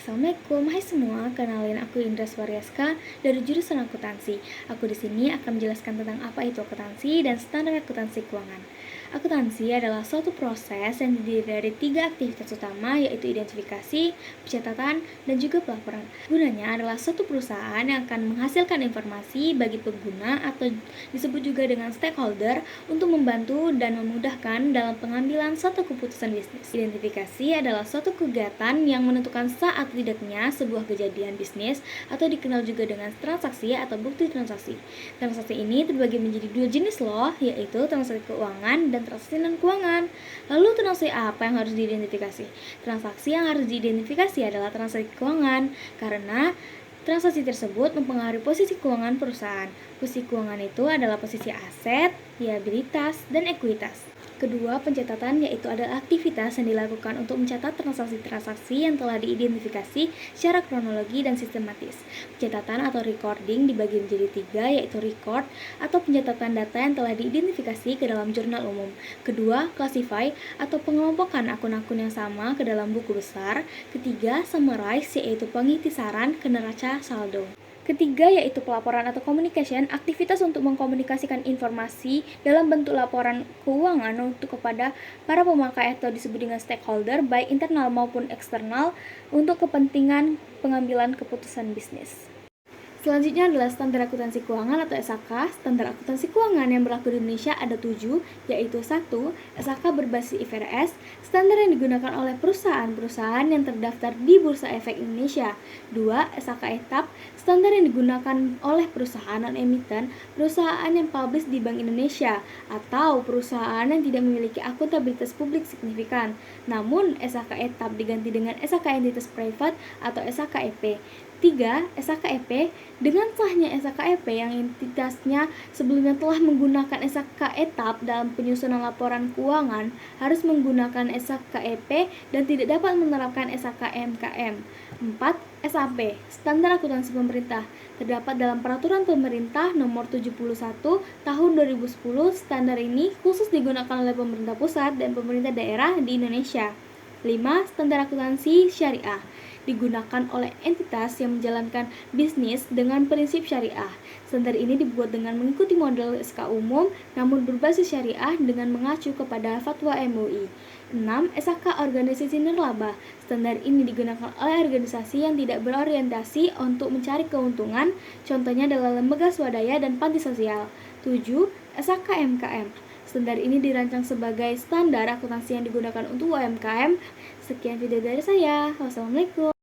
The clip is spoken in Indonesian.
Assalamualaikum, hai semua. Kenalin aku Indra Swariaska dari jurusan akuntansi. Aku di sini akan menjelaskan tentang apa itu akuntansi dan standar akuntansi keuangan. Akuntansi adalah suatu proses yang terdiri dari 3 aktivitas utama, yaitu identifikasi, pencatatan, dan juga pelaporan. Gunanya adalah suatu perusahaan yang akan menghasilkan informasi bagi pengguna atau disebut juga dengan stakeholder untuk membantu dan memudahkan dalam pengambilan suatu keputusan bisnis. Identifikasi adalah suatu kegiatan yang menentukan sah atau tidaknya sebuah kejadian bisnis atau dikenal juga dengan transaksi atau bukti transaksi. Transaksi ini terbagi menjadi 2 jenis loh, yaitu transaksi keuangan dan transaksi non-keuangan. Lalu transaksi apa yang harus diidentifikasi? Transaksi yang harus diidentifikasi adalah transaksi keuangan karena transaksi tersebut mempengaruhi posisi keuangan perusahaan. Posisi keuangan itu adalah posisi aset, liabilitas, dan ekuitas. Kedua, pencatatan yaitu adalah aktivitas yang dilakukan untuk mencatat transaksi-transaksi yang telah diidentifikasi secara kronologi dan sistematis. Pencatatan atau recording dibagi menjadi 3, yaitu record atau pencatatan data yang telah diidentifikasi ke dalam jurnal umum. Kedua, classify atau pengelompokan akun-akun yang sama ke dalam buku besar. Ketiga, summarize yaitu pengintisaran ke neraca saldo. Ketiga yaitu pelaporan atau communication, aktivitas untuk mengkomunikasikan informasi dalam bentuk laporan keuangan untuk kepada para pemakai atau disebut dengan stakeholder, baik internal maupun eksternal, untuk kepentingan pengambilan keputusan bisnis. Selanjutnya adalah standar akuntansi keuangan atau SAK. Standar akuntansi keuangan yang berlaku di Indonesia ada 7, yaitu 1. SAK berbasis IFRS, standar yang digunakan oleh perusahaan-perusahaan yang terdaftar di Bursa Efek Indonesia. 2. SAK etap, standar yang digunakan oleh perusahaan non-emiten, perusahaan yang publish di Bank Indonesia, atau perusahaan yang tidak memiliki akuntabilitas publik signifikan. Namun, SAK etap diganti dengan SAK entitas private atau SAK EP. 3. SAK-EP. Dengan sahnya SAK-EP yang entitasnya sebelumnya telah menggunakan SAK etap dalam penyusunan laporan keuangan harus menggunakan SAK-EP dan tidak dapat menerapkan SAK-MKM. 4. SAP, Standar Akuntansi Pemerintah, terdapat dalam Peraturan Pemerintah Nomor 71 Tahun 2010. Standar ini khusus digunakan oleh pemerintah pusat dan pemerintah daerah di Indonesia. 5. Standar akuntansi syariah, digunakan oleh entitas yang menjalankan bisnis dengan prinsip syariah. Standar ini dibuat dengan mengikuti model SK umum namun berbasis syariah dengan mengacu kepada fatwa MUI. 6. SAK organisasi nirlaba. Standar ini digunakan oleh organisasi yang tidak berorientasi untuk mencari keuntungan, contohnya adalah lembaga swadaya dan panti sosial. 7. SAK MKM. Standar ini dirancang sebagai standar akuntansi yang digunakan untuk UMKM. Sekian video dari saya. Wassalamualaikum.